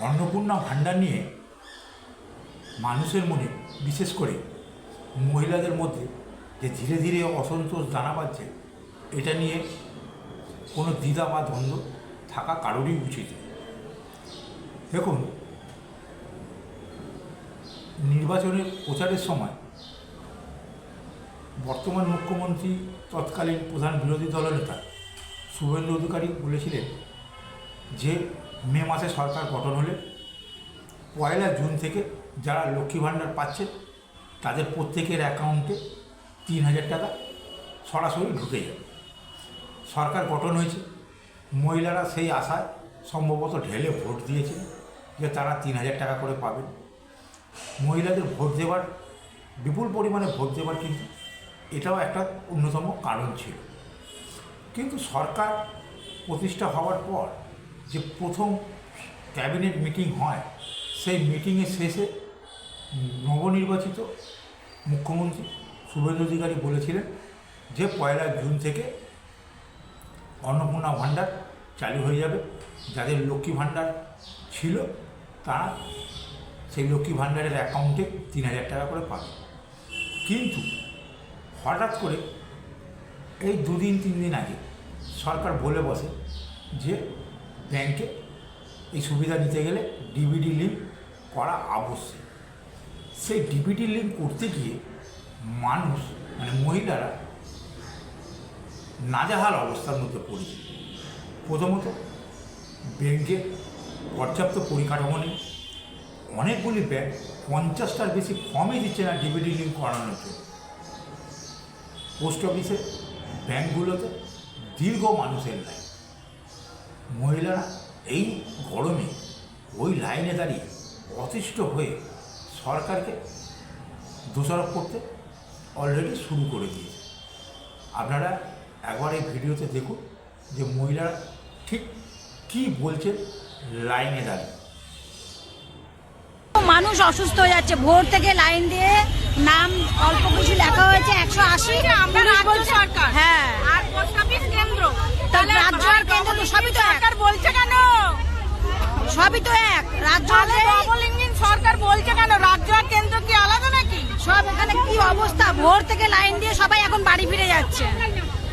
অন্নপূর্ণা ভাণ্ডার নিয়ে মানুষের মনে, বিশেষ করে মহিলাদের মধ্যে যে ধীরে ধীরে অসন্তোষ দানা বাঁধছে, এটা নিয়ে কোনো দ্বিধা বা দ্বন্দ্ব থাকা কারোরই উচিত। দেখুন, নির্বাচনের প্রচারের সময় বর্তমান মুখ্যমন্ত্রী তৎকালীন প্রধান বিরোধী দলনেতা শুভেন্দু অধিকারী বলেছিলেন যে মে মাসে সরকার গঠন হলে 1 জুন থেকে যারা লক্ষ্মী ভাণ্ডার পাচ্ছে তাদের প্রত্যেকের অ্যাকাউন্টে 3,000 টাকা সরাসরি ঢুকে যাবে। সরকার গঠন হয়েছে, মহিলারা সেই আশায় সম্ভবত ঢেলে ভোট দিয়েছে যে তারা 3,000 টাকা করে পাবেন। মহিলাদের ভোট দেওয়ার, বিপুল পরিমাণে ভোট দেওয়ার কিন্তু এটাও একটা অন্যতম কারণ ছিল। কিন্তু সরকার প্রতিষ্ঠা হওয়ার পর যে প্রথম ক্যাবিনেট মিটিং হয়, সেই মিটিংয়ের শেষে নবনির্বাচিত মুখ্যমন্ত্রী শুভেন্দু অধিকারী বলেছিলেন যে 1 জুন থেকে অন্নপূর্ণা ভাণ্ডার চালু হয়ে যাবে। যাদের লক্ষ্মী ভাণ্ডার ছিল তারা সেই লক্ষ্মী ভাণ্ডারের অ্যাকাউন্টে 3,000 টাকা করে পাবে। কিন্তু হঠাৎ করে এই 2-3 দিন আগে সরকার বলে বসে যে ব্যাংকে এই সুবিধা নিতে গেলে ডিবিটি লিঙ্ক করা আবশ্যক। সেই ডিবিটি লিঙ্ক করতে গিয়ে মানুষ, মানে মহিলারা নাজেহাল অবস্থার মধ্যে পড়েছে। প্রথমত, ব্যাংকে পর্যাপ্ত পরিকাঠামো নেই। অনেকগুলি ব্যাংক 50টার বেশি ফর্মই দিচ্ছে না ডিবিটি লিঙ্ক করানোর জন্য। পোস্ট অফিসে, ব্যাংকগুলোতে দীর্ঘ মানুষের লাইন। মহিলারা এই গরমে ওই লাইনে দাঁড়িয়ে অতিষ্ঠ হয়ে সরকারকে দোষারোপ করতে অলরেডি শুরু করে দিয়েছে। আপনারা একবার এই ভিডিওতে দেখুন যে মহিলারা ঠিক কী বলছেন লাইনে দাঁড়িয়ে। মানুষ অসুস্থ হয়ে যাচ্ছে, ভোর থেকে লাইন দিয়ে নাম অল্প কিছু লেখা হয়েছে 180। আমরা রাজ্য সরকার, হ্যাঁ, আর পোস্ট অফিস কেন্দ্র, তাহলে রাজ্য আর কেন্দ্র তো সবই তো এক। সরকার বলছে কেন? সবই তো এক। রাজ্য ডবল ইঞ্জিন সরকার বলছে কেন? রাজ্য আর কেন্দ্র কি আলাদা নাকি? সব এখানে কি অবস্থা, ভোর থেকে লাইন দিয়ে সবাই এখন বাড়ি ফিরে যাচ্ছে,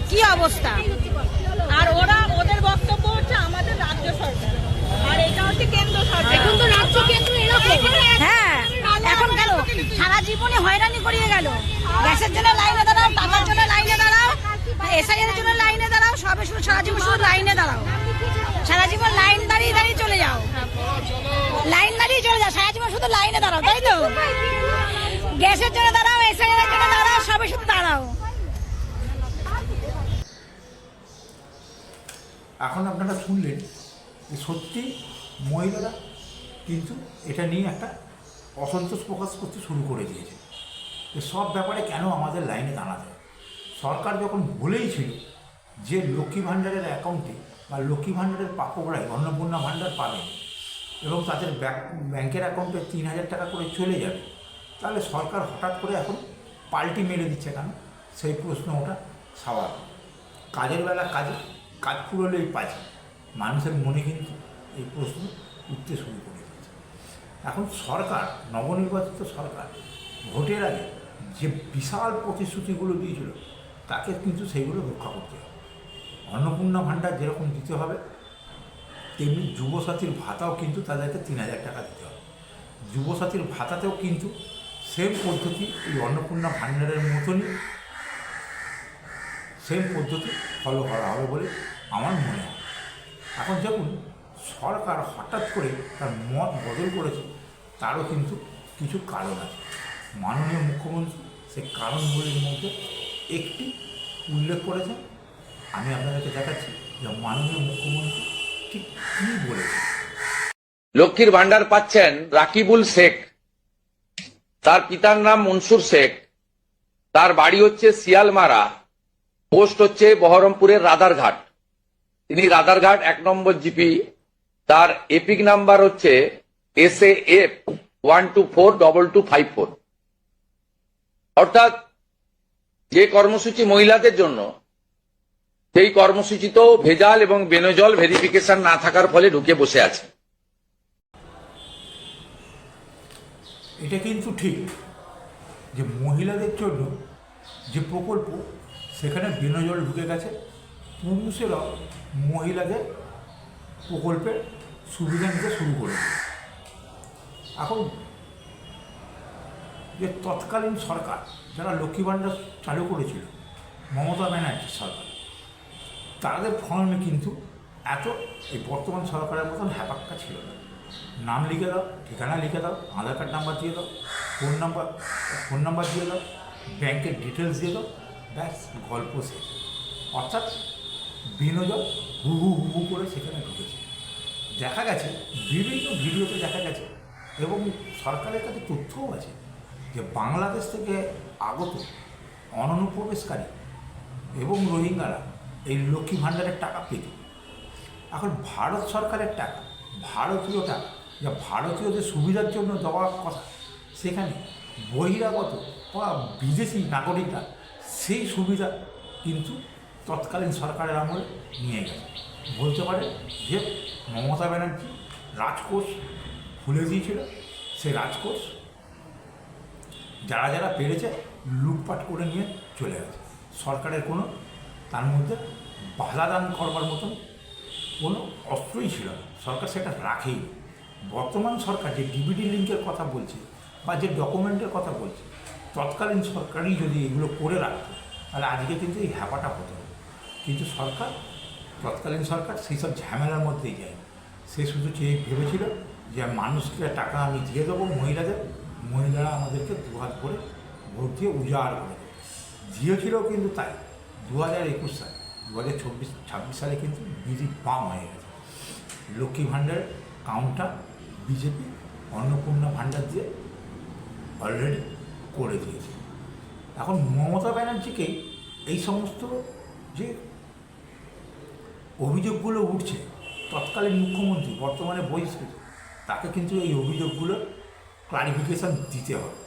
কি অবস্থা। আর ওদের বক্তব্য হচ্ছে আমাদের রাজ্য সরকার, আর এটা হচ্ছে কেন্দ্র সরকার। এখন তো রাজ্য কেন্দ্র এরকম। হ্যাঁ, এখন গেল সারা জীবনে হয়রানি করিয়ে গেল। গ্যাসের জন্য লাইনে দাঁড়াও, টাকার জন্য লাইনে দাঁড়াও, এসআইয়ের জন্য লাইনে দাঁড়াও, সবে শুধু সারা জীবন শুধু লাইনে দাঁড়াও। সারা জীবন লাইন দাঁড়িয়ে দাঁড়িয়ে চলে যাও, লাইন দাঁড়িয়ে চলে যাও, সারা জীবন শুধু লাইনে দাঁড়াও, তাই তো? গ্যাসের জন্য দাঁড়াও, এসআইয়ের জন্য দাঁড়াও, সবে শুধু দাঁড়াও। এখন আপনারা শুনলেন যে সত্যি মহিলারা কিন্তু এটা নিয়ে একটা অসন্তোষ প্রকাশ করতে শুরু করে দিয়েছে যে সব ব্যাপারে কেন আমাদের লাইনে দাঁড়াতে হয়। সরকার যখন বলেই ছিল যে লক্ষ্মী ভাণ্ডারের অ্যাকাউন্টে বা লক্ষ্মী ভাণ্ডারের প্রাপকরাই অন্নপূর্ণা ভাণ্ডার পাবেন এবং তাদের ব্যাংকের অ্যাকাউন্টে 3,000 টাকা করে চলে যাবে, তাহলে সরকার হঠাৎ করে এখন পাল্টি মেরে দিচ্ছে কেন? সেই প্রশ্ন ওটা স্বাভাবিক। কাজের বেলা কাজ ফুরলেই পাচ্ছে, মানুষের মনে কিন্তু এই প্রশ্ন উঠতে শুরু করে দিয়েছে। এখন সরকার, নবনির্বাচিত সরকার, ভোটের আগে যে বিশাল প্রতিশ্রুতিগুলো দিয়েছিল তাকে কিন্তু সেইগুলো রক্ষা করতে হবে। অন্নপূর্ণা ভাণ্ডার যেরকম দিতে হবে, তেমনি যুবসাথীর ভাতাও কিন্তু তাদেরকে 3,000 টাকা দিতে হবে। যুবসাথীর ভাতাতেও কিন্তু সেম পদ্ধতি, এই অন্নপূর্ণা ভাণ্ডারের মতনই সেম পদ্ধতি ফলো করা হবে বলে আমার মনে হয়। এখন যখন সরকার হঠাৎ করে তার মত বদল করেছে, তারও কিন্তু কিছু কারণ আছে। মাননীয় মুখ্যমন্ত্রী সেই কারণগুলির মধ্যে একটি উল্লেখ করেছেন। আমি আপনাদেরকে দেখাচ্ছি যে মাননীয় মুখ্যমন্ত্রী ঠিক কী বলেছে। লক্ষ্মীর ভান্ডার পাচ্ছেন রাকিবুল শেখ, তার পিতার নাম মনসুর শেখ, তার বাড়ি হচ্ছে শিয়ালমারা, পোস্ট হচ্ছে বহরমপুরের রাধারঘাট। তিনি রাধারঘাট 1 নম্বর জিপি, তার এপিক নাম্বার হচ্ছে SAF 1242254। অর্থাৎ যে কর্মসূচি মহিলাদের জন্য, সেই কর্মসূচিতেও ভেজাল এবং বেনজল ভেরিফিকেশন না থাকার ফলে ঢুকে বসে আছে। এটা কিন্তু ঠিক যে মহিলাদের জন্য যে প্রকল্প সেখানে বিনা জল ঢুকে গেছে, পুরুষেরাও মহিলাদের প্রকল্পের সুবিধা নিতে শুরু করেছে। এখন যে তৎকালীন সরকার যারা লক্ষ্মী ভাণ্ডার চালু করেছিল, মমতা ব্যানার্জির সরকার, তাদের ফর্মে কিন্তু এত এই বর্তমান সরকারের মতন হ্যাপাক্কা ছিল না। নাম লিখে দাও, ঠিকানা লিখে দাও, আধার কার্ড নাম্বার দিয়ে দাও, ফোন নাম্বার দিয়ে দাও, ব্যাংকের ডিটেলস দিয়ে দাও, ব্যাস গল্প শেষ। অর্থাৎ বিনোদন হু হু হু হু করে সেখানে ঢুকেছে। দেখা গেছে বিভিন্ন ভিডিওতে দেখা গেছে এবং সরকারের কাছে তথ্যও আছে যে বাংলাদেশ থেকে আগত অনুপ্রবেশকারী এবং রোহিঙ্গারা এই লক্ষ্মী ভাণ্ডারের টাকা পেত। এখন ভারত সরকারের টাকা, ভারতীয় টাকা, যা ভারতীয়দের সুবিধার জন্য দেওয়ার কথা, সেখানে বহিরাগত বা বিদেশি নাগরিকরা সেই সুবিধা কিন্তু তৎকালীন সরকারের আমলে নিয়ে গেছে। বলতে পারে যে মমতা ব্যানার্জি রাজকোষ খুলে দিয়েছিল, সেই রাজকোষ যারা যারা পেরেছে লুটপাট করে নিয়ে চলে গেছে। সরকারের কোনো তার মধ্যে বাধা দান করবার মতন কোনো অস্ত্রই ছিল না, সরকার সেটা রাখেই। বর্তমান সরকার যে ডিবিটি লিঙ্কের কথা বলছে বা যে ডকুমেন্টের কথা বলছে, তৎকালীন সরকারই যদি এগুলো করে রাখতো তাহলে আজকে কিন্তু এই হ্যাপাটা হতো। কিন্তু সরকার, তৎকালীন সরকার সেই সব ঝামেলার মধ্যেই যায়। সে শুধু ভেবেছিল যে মানুষকে টাকা আমি দিয়ে দেবো, মহিলারা আমাদেরকে দুহাত ভরে ভোট দিয়ে উজাড় করে দিয়েছিল। কিন্তু তাই 2021 সালে, 2026 সালে কিন্তু বিজেপি বাম হয়ে গেছে। লক্ষ্মী ভাণ্ডার কাউন্টার বিজেপি অন্নপূর্ণা ভাণ্ডার দিয়ে অলরেডি করে দিয়েছে। এখন মমতা ব্যানার্জিকেই এই সমস্ত যে অভিযোগগুলো উঠছে, তৎকালীন মুখ্যমন্ত্রী বর্তমানে বহিষ্কৃত, তাকে কিন্তু এই অভিযোগগুলো ক্লারিফিকেশান দিতে হবে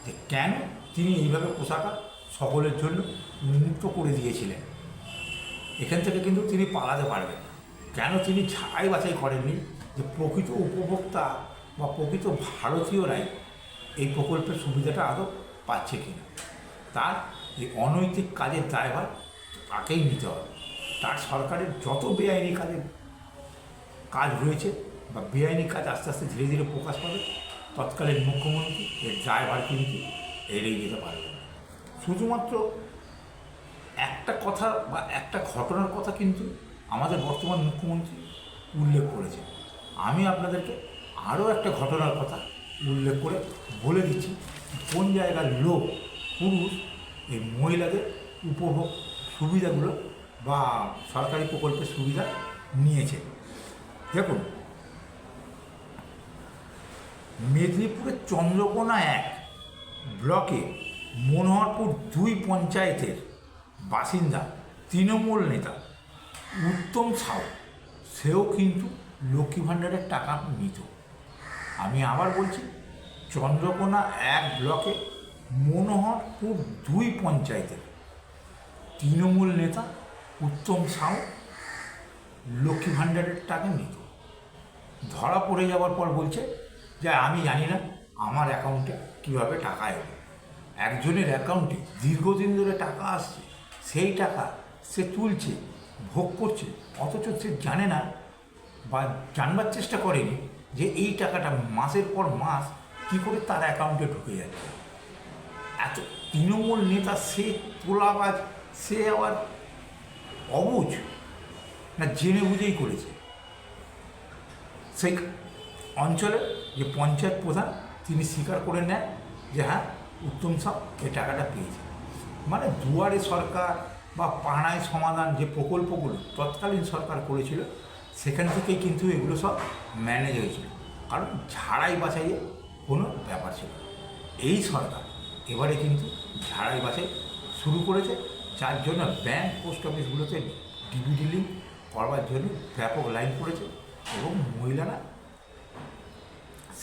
যে কেন তিনি এইভাবে পোশাক সকলের জন্য উন্মুক্ত করে দিয়েছিলেন। এখান থেকে কিন্তু তিনি পালাতে পারবেন না। কেন তিনি ছাঁটাই বাছাই করেননি যে প্রকৃত উপভোক্তা বা প্রকৃত ভারতীয়রাই এই প্রকল্পের সুবিধাটা আদৌ পাচ্ছে কিনা। তার এই অনৈতিক কাজের দায়ভার তাকেই নিতে হবে। তার সরকারের যত বেআইনি কাজ রয়েছে বা বেআইনি কাজ আস্তে আস্তে ধীরে ধীরে প্রকাশ পাবে, তৎকালীন মুখ্যমন্ত্রী এর দায়ভার কিন্তু এড়িয়ে যেতে পারবে না। শুধুমাত্র একটা কথা বা একটা ঘটনার কথা কিন্তু আমাদের বর্তমান মুখ্যমন্ত্রী উল্লেখ করেছে। আমি আপনাদেরকে আরও একটা ঘটনার কথা উল্লেখ করে বলে দিচ্ছি কোন জায়গার লোক, পুরুষ এই মহিলাদের উপভোগ সুবিধাগুলো বা সরকারি প্রকল্পের সুবিধা নিয়েছে। দেখুন, মেদিনীপুরের চন্দ্রকোনা 1 ব্লকে মনোহরপুর 2 পঞ্চায়েতের বাসিন্দা তৃণমূল নেতা উত্তম সাউ, সেও কিন্তু লক্ষ্মী ভাণ্ডারের টাকা নিত। আমি আবার বলছি, চন্দ্রকোনা 1 ব্লকে মনোহরপুর 2 পঞ্চায়েতের তৃণমূল নেতা উত্তম সাউ লক্ষ্মী ভাণ্ডারের টাকা নিত। ধরা পড়ে যাওয়ার পর বলছে যে আমি জানি না আমার অ্যাকাউন্টে কীভাবে টাকা এলো। একজনের অ্যাকাউন্টে দীর্ঘদিন ধরে টাকা আসছে, সেই টাকা সে তুলছে, ভোগ করছে, অথচ সে জানে না বা জানবার চেষ্টা করেনি যে এই টাকাটা মাসের পর মাস কী করে তার অ্যাকাউন্টে ঢুকে যাচ্ছে। এত তৃণমূল নেতা সে তোলাবাজ, সে আবার অবুঝ না জেনে বুঝেই করেছে। সেই অঞ্চলের যে পঞ্চায়েত প্রধান তিনি স্বীকার করে নেন যে হ্যাঁ উত্তম সাউ এই টাকাটা পেয়েছে। মানে দুয়ারে সরকার বা পাড়ায় সমাধান যে প্রকল্পগুলো তৎকালীন সরকার করেছিল, সেখান থেকেই কিন্তু এগুলো সব ম্যানেজ হয়েছিল, কারণ ঝাড়াই বাছাইয়ে কোনো ব্যাপার ছিল। এই সরকার এবারে কিন্তু ঝাড়াই বাছাই শুরু করেছে, যার জন্য ব্যাংক, পোস্ট অফিসগুলোতে ডিবিটি লিঙ্ক করবার জন্য ব্যাপক লাইন পড়েছে এবং মহিলারা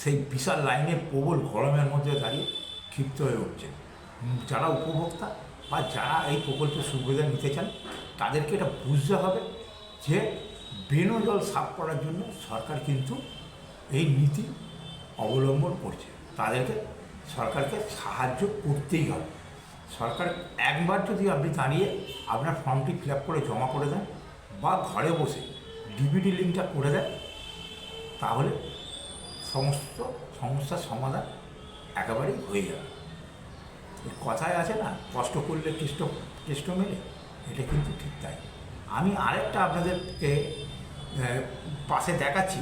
সেই বিশাল লাইনে প্রবল গরমের মধ্যে দাঁড়িয়ে ক্ষিপ্ত হয়ে উঠছে। যারা উপভোক্তা বা যারা এই প্রকল্পের সুবিধা নিতে চান, তাদেরকে এটা বুঝতে হবে যে বেনো জল সাফ করার জন্য সরকার কিন্তু এই নীতি অবলম্বন করছে। তাদেরকে সরকারকে সাহায্য করতেই হবে। সরকার একবার যদি আপনি দাঁড়িয়ে আপনার ফর্মটি ফিল আপ করে জমা করে দেন বা ঘরে বসে ডিবিটি লিঙ্কটা করে দেন, তাহলে সমস্ত সমস্যার সমাধান একেবারেই হয়ে যাবে। এই কথায় আছে না, কষ্ট করলে কেষ্ট মেলে, এটা কিন্তু ঠিক তাই। আমি আরেকটা আপনাদেরকে পাশে দেখাচ্ছি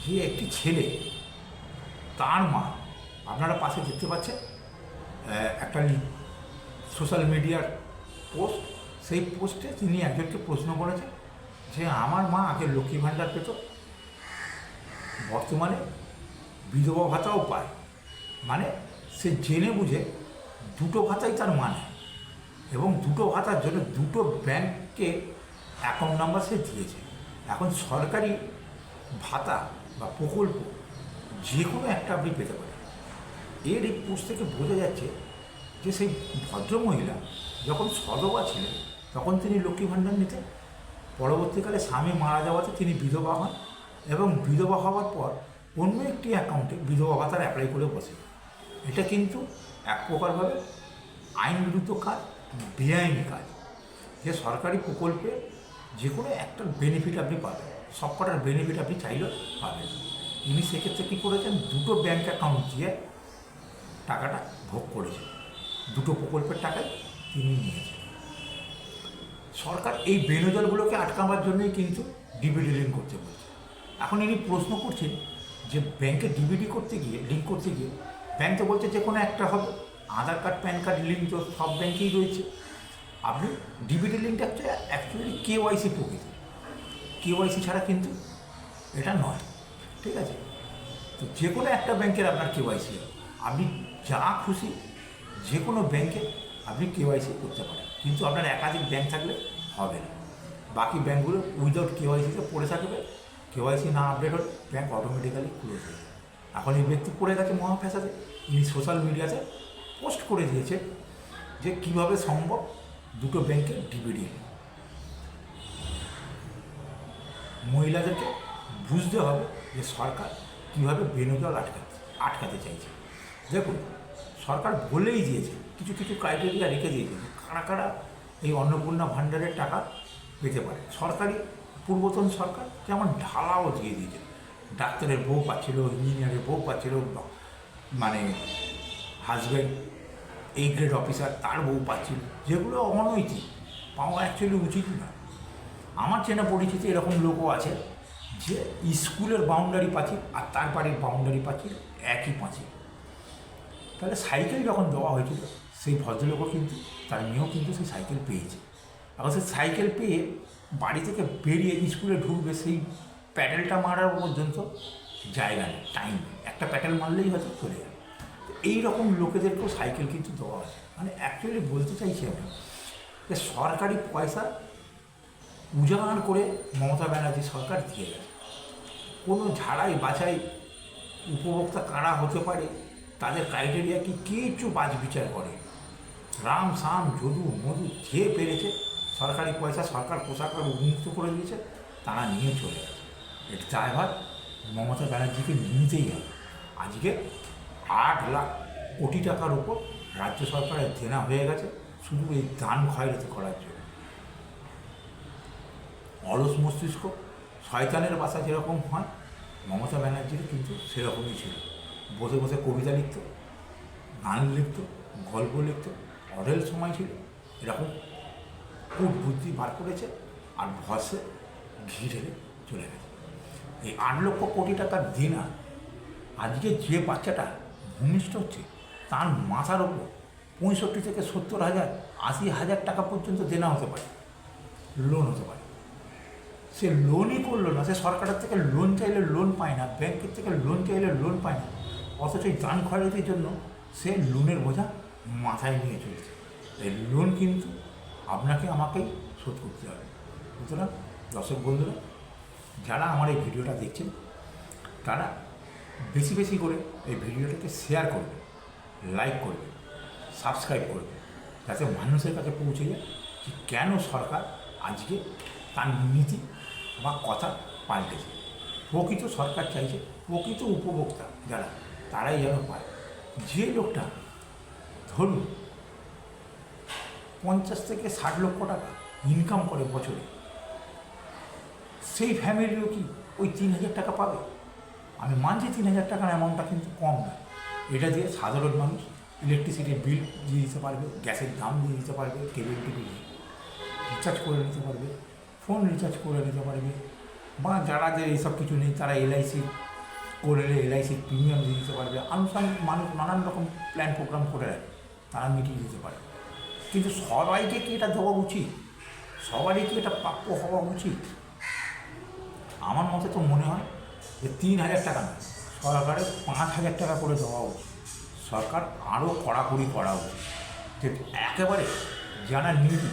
যে একটি ছেলে, তার মা, আপনারা পাশে দেখতে পাচ্ছেন একটা সোশ্যাল মিডিয়ার পোস্ট। সেই পোস্টে তিনি একজনকে প্রশ্ন করেছেন যে আমার মা আগে লক্ষ্মী ভাণ্ডার পেত, বর্তমানে বিধবা ভাতাও পায়, মানে সে জেনে বুঝে দুটো ভাতাই তার মানে, এবং দুটো ভাতার জন্য দুটো ব্যাংককে অ্যাকাউন্ট নাম্বার সে দিয়েছে। এখন সরকারি ভাতা বা প্রকল্প যে কোনো একটা আপনি পেতে পারেন। এর এই পোস্ট থেকে বোঝা যাচ্ছে যে সেই ভদ্রমহিলা যখন সধবা ছিলেন তখন তিনি লক্ষ্মী ভাণ্ডার নিতেন, পরবর্তীকালে স্বামী মারা যাওয়াতে তিনি বিধবা হন, এবং বিধবা হওয়ার পর অন্য একটি অ্যাকাউন্টে বিধবা ভাতার অ্যাপ্লাই করে বসে। এটা কিন্তু এক প্রকারভাবে আইন বিরুদ্ধ কাজ, বেআইনি কাজ। যে সরকারি প্রকল্পে যে কোনো একটা বেনিফিট আপনি পাবেন, সবকটার বেনিফিট আপনি চাইলেও পাবেন। ইনি সেক্ষেত্রে কী করেছেন, দুটো ব্যাঙ্ক অ্যাকাউন্ট দিয়ে টাকাটা ভোগ করেছেন, দুটো প্রকল্পের টাকাই তিনি নিয়েছেন। সরকার এই বেনজলগুলোকে আটকাবার জন্যই কিন্তু ডিবিটি লিঙ্ক করতে বলছে। এখন ইনি প্রশ্ন করছেন যে ব্যাংকে ডিবিটি করতে গিয়ে, লিঙ্ক করতে গিয়ে ব্যাংক তো বলছে যে কোনো একটা হবে, আধার কার্ড প্যান কার্ড লিঙ্ক তো সব ব্যাংকেই রয়েছে। আপনি ডিবিটি লিঙ্কটা হচ্ছে অ্যাকচুয়ালি কেওয়াইসি প্রকৃতি, কেওয়াইসি ছাড়া কিন্তু এটা নয়, ঠিক আছে? তো যে কোনো একটা ব্যাংকের আপনার কেওয়াইসি হবে, আপনি যা খুশি যে কোনো ব্যাংকে আপনি কেওয়াইসি করতে পারেন, কিন্তু আপনার একাধিক ব্যাংক থাকলে হবে না। বাকি ব্যাংকগুলো উইদাউট কেওয়াইসিতে পড়ে থাকবে, কেওয়াইসি না আপডেট হলে ব্যাংক অটোমেটিক্যালি ক্লোজ হয়ে যাবে। এখন এই ব্যক্তি পড়ে গেছে মহাফ্যাসাদে, ইনি সোশ্যাল মিডিয়াতে পোস্ট করে দিয়েছে যে কীভাবে সম্ভব দুটো ব্যাংকে ডিবিটি। মহিলাদেরকে বুঝতে হবে যে সরকার কীভাবে বেনজল আটকাতে চাইছে। দেখুন, সরকার বলেই দিয়েছে, কিছু কিছু ক্রাইটেরিয়া রেখে দিয়েছে যে কারা কারা এই অন্নপূর্ণা ভাণ্ডারের টাকা পেতে পারে। সরকারি পূর্বতন সরকার যেমন ঢালাও দিয়ে দিয়েছে, ডাক্তারের বউ পাচ্ছিল, ইঞ্জিনিয়ারের বউ পাচ্ছিল, মানে হাজব্যান্ড এই গ্রেড অফিসার তার বউ পাচ্ছিল, যেগুলো অনৈতিক, পাওয়া অ্যাকচুয়ালি উচিত না। আমার চেনা পরিচিতি এরকম লোকও আছে যে স্কুলের বাউন্ডারি পাঁচিল আর তার বাড়ির বাউন্ডারি পাঁচিল একই পাঁচিল। তাহলে সাইকেল যখন দেওয়া হয়েছিল, সেই ভদ্রলোকও কিন্তু, তার মেয়েও কিন্তু সেই সাইকেল পেয়েছে। এখন সেই সাইকেল পেয়ে বাড়ি থেকে বেরিয়ে স্কুলে ঢুকবে, সেই প্যাডেলটা মারার পর্যন্ত জায়গা নেই, টাইম নেই, একটা প্যাডেল মারলেই হয়তো চলে যাবে। এইরকম লোকেদেরকেও সাইকেল কিন্তু দেওয়া আছে। মানে অ্যাকচুয়ালি বলতে চাইছি আমি যে সরকারি পয়সা উজাগার করে মমতা ব্যানার্জি সরকার দিয়ে গেছে। কোনো ঝাড়াই বাছাই উপভোক্তা কারা হতে পারে, তাদের ক্রাইটেরিয়া কি, কিছু বাজ বিচার করে। রাম শাম যদু মধু যে পেরেছে সরকারি পয়সা সরকার পোশাকের উন্মুক্ত করে দিয়েছে, তারা নিয়ে চলে গেছে। এর দায়ভার মমতা ব্যানার্জিকে নিতেই হবে। আজকে 8 লাখ কোটি টাকার উপর রাজ্য সরকারের দেনা হয়ে গেছে শুধু এই দান খয়রাতি করার জন্য। অলস মস্তিষ্ক, শয়তানের বাসা যেরকম হয়, মমতা ব্যানার্জির কিন্তু সেরকমই ছিল। বসে বসে কবিতা লিখত, গান লিখত, গল্প লিখত, অঢেল সময় ছিল। এরকম খুব বুদ্ধি বার করেছে আর ভসে ঘি ঢেলে চলে গেছে। এই 8 লক্ষ কোটি টাকার দেনা আজকে যে বাচ্চাটা ভূমিষ্ঠ হচ্ছে তার মাথার ওপর 65 থেকে 70,000 80,000 টাকা পর্যন্ত দেনা হতে পারে, লোন হতে পারে। সে লোনই করলো না, সে সরকারের থেকে লোন চাইলে লোন পায় না, ব্যাংকের থেকে লোন চাইলে লোন পায় না, অথচ এই দান খয়রাতির জন্য সে লোনের বোঝা মাথায় নিয়ে চলছে। এই লোন কিন্তু আপনাকে আমাকেই শোধ করতে হবে। সুতরাং দর্শক বন্ধুরা, যারা আমার এই ভিডিওটা দেখছেন তারা বেশি বেশি করে এই ভিডিওটাকে শেয়ার করবে, লাইক করবে, সাবস্ক্রাইব করবে, যাতে মানুষের কাছে পৌঁছে যায় যে কেন সরকার আজকে তার নীতি বা কথা পাল্টেছে। প্রকৃত সরকার চাইছে প্রকৃত উপভোক্তা যারা, তারাই যেন পায়। যে লোকটা ধরুন 50 থেকে 60 লক্ষ টাকা ইনকাম করে বছরে, সেই ফ্যামিলিও কি ওই 3,000 টাকা পাবে? আমি মানছি 3,000 টাকার অ্যামাউন্টটা কিন্তু কম নয়। এটা দিয়ে সাধারণ মানুষ ইলেকট্রিসিটির বিল দিয়ে দিতে পারবে, গ্যাসের দাম দিয়ে দিতে পারবে, কেবল টিভি রিচার্জ করে নিতে পারবে, ফোন রিচার্জ করে নিতে পারবে, বা যারা এইসব কিছু নেই তারা এলআইসি করলে এলআইসির প্রিমিয়াম দিয়ে দিতে পারবে। আনুষঙ্গিক মানুষ নানান রকম প্ল্যান প্রোগ্রাম করে রাখে, তারা মিটিয়ে দিতে পারে। কিন্তু সবাইকে কি এটা দেওয়া উচিত? সবারই কি এটা প্রাপ্য হওয়া উচিত? আমার মতে তো মনে হয় যে 3,000 টাকা না, সরকারের 5,000 টাকা করে দেওয়া উচিত। সরকার আরও কড়াকড়ি করা উচিত, যে একেবারে যারা নিডি,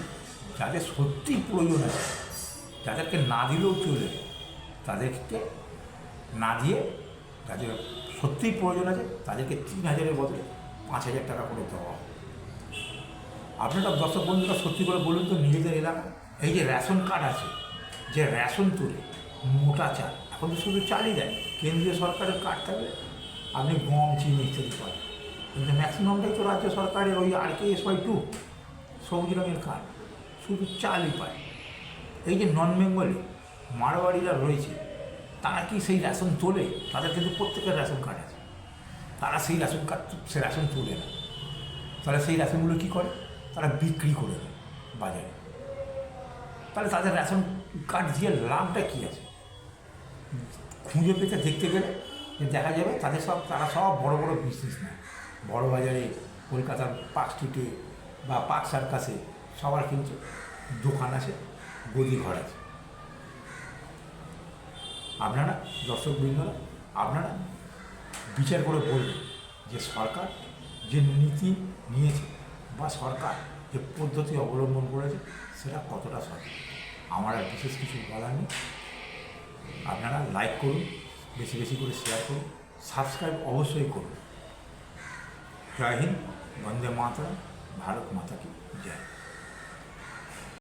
যাদের সত্যি প্রয়োজন আছে, যাদেরকে না দিলেও চলে, তাদেরকে না দিয়ে যাদের সত্যিই প্রয়োজন আছে তাদেরকে 3,000-এর বদলে 5,000 টাকা করে দেওয়া হবে। আপনারা দর্শক বন্ধুরা সত্যি করে বলুন তো, নিজেদের এলাকা এই যে রেশন কার্ড আছে, যে রেশন তুলে মোটা চাল, এখন তো শুধু চালই দেয়, কেন্দ্রীয় সরকারের কার্ড থাকলে আপনি গম, চিনি ইত্যাদি পান, কিন্তু ম্যাক্সিমামটাই তো রাজ্য সরকারের ওই RKSY2 সবুজ রঙের কার্ড, শুধু চালই পায়। এই যে নন বেঙ্গলি মারোয়াড়িরা রয়েছে, তারা কি সেই রেশন তোলে? তাদের কিন্তু প্রত্যেকের রেশন কার্ড আছে, তারা সেই রেশন কার্ড সে রেশন তোলে না। তাহলে সেই রেশনগুলো কী করে? তারা বিক্রি করে দেয় বাজারে। তাহলে তাদের রেশন কার্ড দিয়ে লাভটা কী আছে? খুঁজে পেতে দেখতে গেলে যে দেখা যাবে তারা সব বড় বড় বিজনেস নেয়, বড় বাজারে, কলকাতার পার্ক স্ট্রিটে বা পার্ক সার্কাসে সবার কিন্তু দোকান আছে, গদি ঘর আছে। আপনারা দর্শকবৃন্দরা, আপনারা বিচার করে বলবেন যে সরকার যে নীতি নিয়েছে বা সরকার যে পদ্ধতি অবলম্বন করেছে সেটা কতটা সঠিক। আমার আর বিশেষ কিছু বলার নেই। আপনারা লাইক করুন, বেশি বেশি করে শেয়ার করুন, সাবস্ক্রাইব অবশ্যই করুন। জয় হিন্দ, বন্দে মাতরম, ভারত মাতা কি জয়।